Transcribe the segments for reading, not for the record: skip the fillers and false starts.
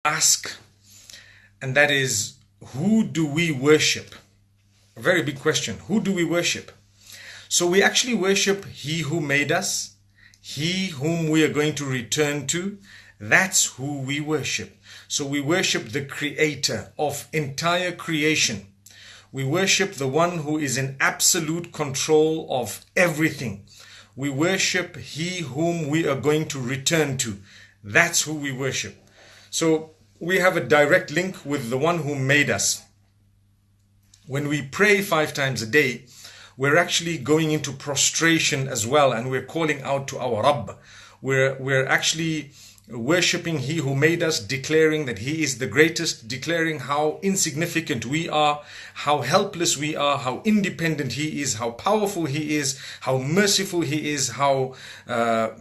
ask, and that is, who do we worship? A very big question. Who do we worship? So we actually worship He who made us, He whom we are going to return to. That's who we worship. So we worship the Creator of entire creation. We worship the one who is in absolute control of everything. We worship He whom we are going to return to. That's who we worship. So we have a direct link with the one who made us. When we pray 5 times a day, we're actually going into prostration as well, and we're calling out to our Rabb. We're actually worshipping He who made us, declaring that He is the greatest, declaring how insignificant we are, how helpless we are, how independent He is, how powerful He is, how merciful He is, how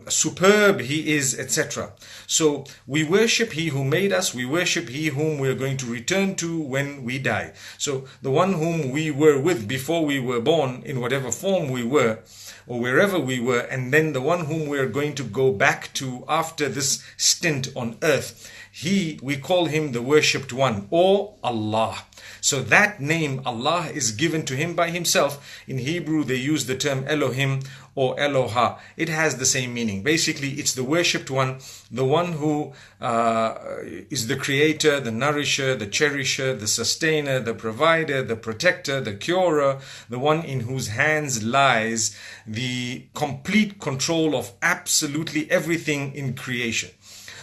superb He is, etc. So we worship He who made us, we worship He whom we are going to return to when we die. So the one whom we were with before we were born, in whatever form we were, or wherever we were, and then the one whom we are going to go back to after this stint on earth. We call Him the worshipped one, or Allah. So that name Allah is given to Him by Himself. In Hebrew they use the term Elohim or Eloha. It has the same meaning. Basically it's the worshipped one, the one who is the creator, the nourisher, the cherisher, the sustainer, the provider, the protector, the curer, the one in whose hands lies the complete control of absolutely everything in creation.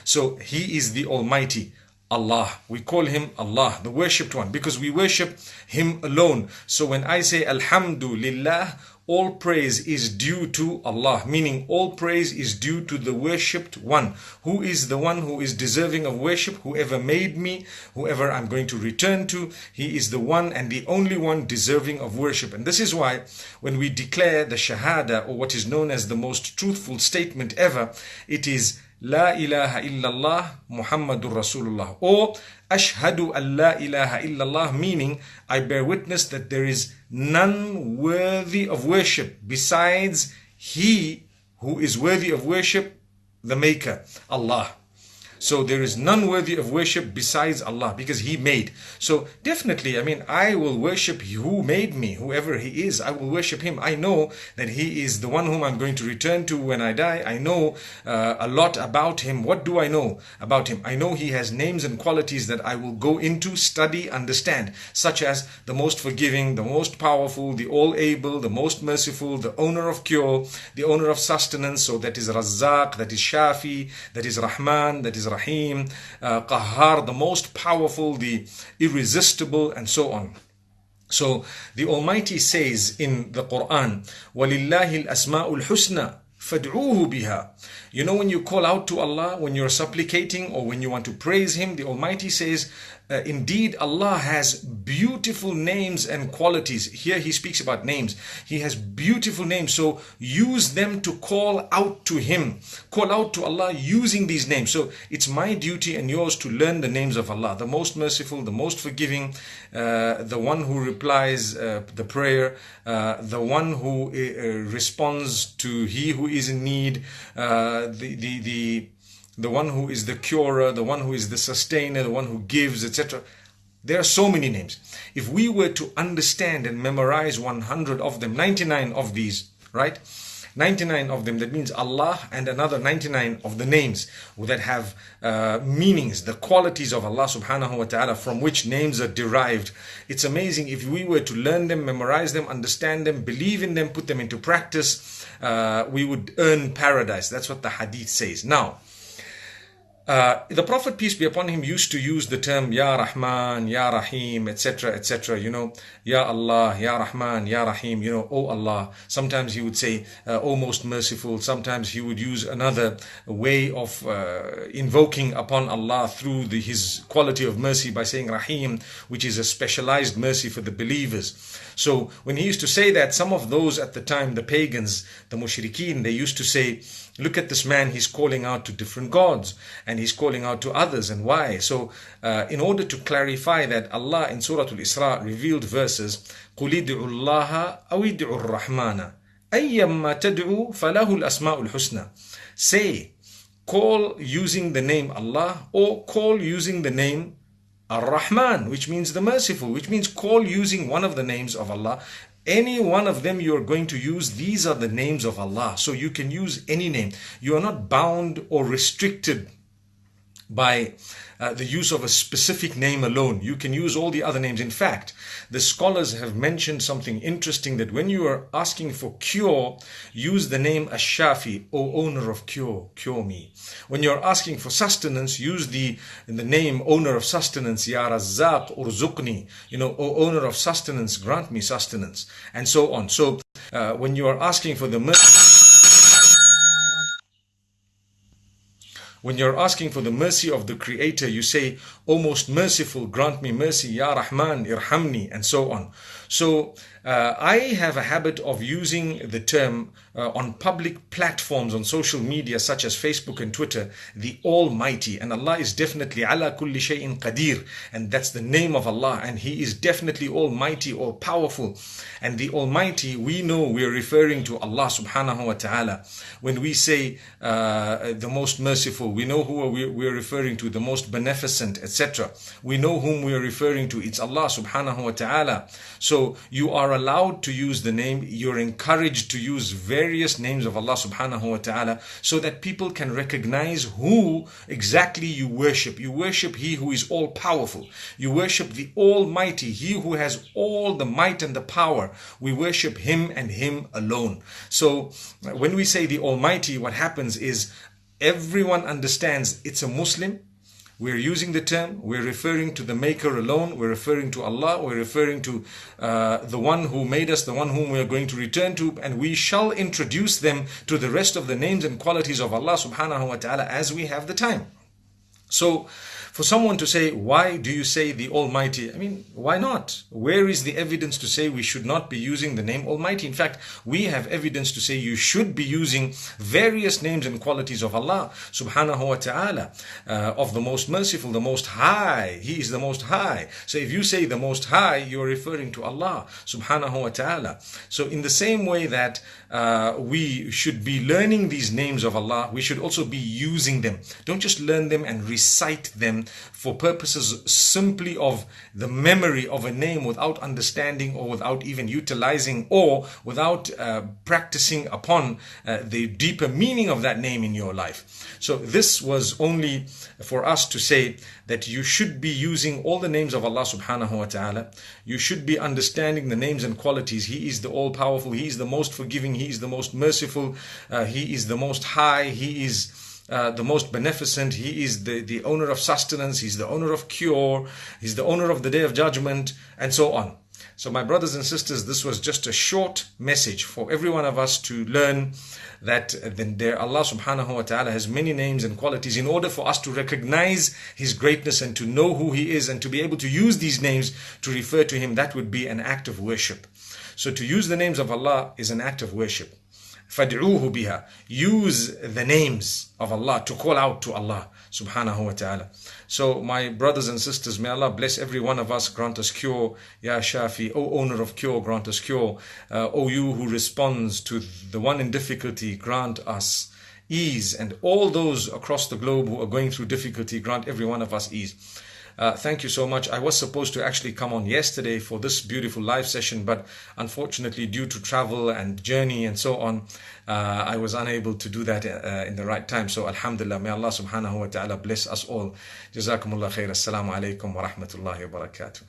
So He is the Almighty, Allah. We call Him Allah, the worshipped one, because we worship Him alone. So when I say Alhamdulillah, all praise is due to Allah, meaning all praise is due to the worshipped one. Who is the one who is deserving of worship? Whoever made me, whoever I'm going to return to, He is the one and the only one deserving of worship. And this is why when we declare the Shahada, or what is known as the most truthful statement ever, it is La ilaha illallah Muhammadur Rasulullah, or Ashhadu an la ilaha illallah, meaning I bear witness that there is none worthy of worship besides He who is worthy of worship, the Maker, Allah. So there is none worthy of worship besides Allah, because He made. So definitely, I will worship who made me, whoever He is. I will worship Him. I know that He is the one whom I'm going to return to when I die. I know a lot about Him. What do I know about Him? I know He has names and qualities that I will go into, study, understand, such as the most forgiving, the most powerful, the all-able, the most merciful, the owner of cure, the owner of sustenance. So that is Razzaq, that is Shafi, that is Rahman, that is Rahim, Qahhar, the most powerful, the irresistible, and so on. So the Almighty says in the Quran, وَلِلَّهِ الْأَسْمَاءُ الْحُسْنَى فَادْعُوهُ بِهَا. You know, when you call out to Allah, when you're supplicating or when you want to praise Him, the Almighty says, indeed Allah has beautiful names and qualities. Here He speaks about names. He has beautiful names, so use them to call out to Him. Call out to Allah using these names. So it's my duty and yours to learn the names of Allah, the most merciful, the most forgiving, the one who replies the prayer, the one who responds to he who is in need, the one who is the curer, the one who is the sustainer, the one who gives, etc. There are so many names. If we were to understand and memorize 100 of them, 99 of these, right? 99 of them, that means Allah and another 99 of the names that have meanings, the qualities of Allah subhanahu wa ta'ala, from which names are derived. It's amazing. If we were to learn them, memorize them, understand them, believe in them, put them into practice, we would earn paradise. That's what the hadith says. Now, the Prophet, peace be upon him, used to use the term Ya Rahman, Ya Rahim, etc., etc. Ya Allah, Ya Rahman, Ya Rahim, O Allah. Sometimes he would say, O most merciful. Sometimes he would use another way of invoking upon Allah through His quality of mercy by saying Rahim, which is a specialized mercy for the believers. So when he used to say that, some of those at the time, the pagans, the mushrikeen, they used to say, look at this man, he's calling out to different gods and he's calling out to others. And why? So in order to clarify that, Allah in Surah Al-Isra revealed verses, قُلِ ادْعُوا اللَّهَ أَوِ ادْعُوا الرَّحْمَنَ أَيَّمَّا تَدْعُوا فَلَهُ الْأَسْمَاءُ الْحُسْنَى. Say, call using the name Allah, or call using the name Ar-Rahman, which means the merciful, which means call using one of the names of Allah. Any one of them you are going to use, these are the names of Allah. So you can use any name. You are not bound or restricted by the use of a specific name alone. You can use all the other names. In fact, the scholars have mentioned something interesting, that when you are asking for cure, use the name Ash-Shafi, O owner of cure, cure me. When you're asking for sustenance, use the name owner of sustenance, Ya Razzaq Urzuqni, O owner of sustenance, grant me sustenance, and so on. So when you are asking for the When you're asking for the mercy of the Creator, you say, O most merciful, grant me mercy, Ya Rahman, irhamni, and so on. So I have a habit of using the term on public platforms on social media such as Facebook and Twitter, the Almighty. And Allah is definitely ala kulli shay'in qadir, and that's the name of Allah, and He is definitely Almighty, all powerful. And the Almighty, we know we are referring to Allah subhanahu wa ta'ala. When we say the most merciful, we know who we are referring to, the most beneficent, etc. We know whom we are referring to. It's Allah subhanahu wa ta'ala. So you are allowed to use the name. You're encouraged to use various names of Allah subhanahu wa ta'ala, so that people can recognize who exactly you worship. You worship He who is all powerful. You worship the Almighty, He who has all the might and the power. We worship Him and Him alone. So when we say the Almighty, what happens is everyone understands it's a Muslim. We're using the term, we're referring to the Maker alone, we're referring to Allah, we're referring to the one who made us, the one whom we are going to return to, and we shall introduce them to the rest of the names and qualities of Allah subhanahu wa ta'ala as we have the time. So for someone to say, why do you say the Almighty? I mean, why not? Where is the evidence to say we should not be using the name Almighty? In fact, we have evidence to say you should be using various names and qualities of Allah subhanahu wa ta'ala, of the most merciful, the most high. He is the most high. So if you say the most high, you're referring to Allah subhanahu wa ta'ala. So in the same way that we should be learning these names of Allah, we should also be using them. Don't just learn them and recite them for purposes simply of the memory of a name without understanding, or without even utilizing, or without practicing upon the deeper meaning of that name in your life. So this was only for us to say that you should be using all the names of Allah subhanahu wa ta'ala. You should be understanding the names and qualities. He is the all-powerful, He is the most forgiving, He is the most merciful, He is the most high, He is the most beneficent, He is the owner of sustenance, He's the owner of cure, He's the owner of the day of judgment, and so on. So my brothers and sisters, this was just a short message for every one of us to learn that Allah subhanahu wa ta'ala has many names and qualities. In order for us to recognize His greatness and to know who He is and to be able to use these names to refer to Him, that would be an act of worship. So to use the names of Allah is an act of worship. فَادْعُوهُ بِهَا. Use the names of Allah to call out to Allah subhanahu wa ta'ala. So my brothers and sisters, may Allah bless every one of us, grant us cure. Ya Shafi, O owner of cure, grant us cure. O you who responds to the one in difficulty, grant us ease. And all those across the globe who are going through difficulty, grant every one of us ease. Thank you so much. I was supposed to actually come on yesterday for this beautiful live session, but unfortunately due to travel and journey and so on, I was unable to do that in the right time. So alhamdulillah, may Allah subhanahu wa ta'ala bless us all. Jazakumullah khair. Assalamu alaikum wa rahmatullahi wa barakatuh.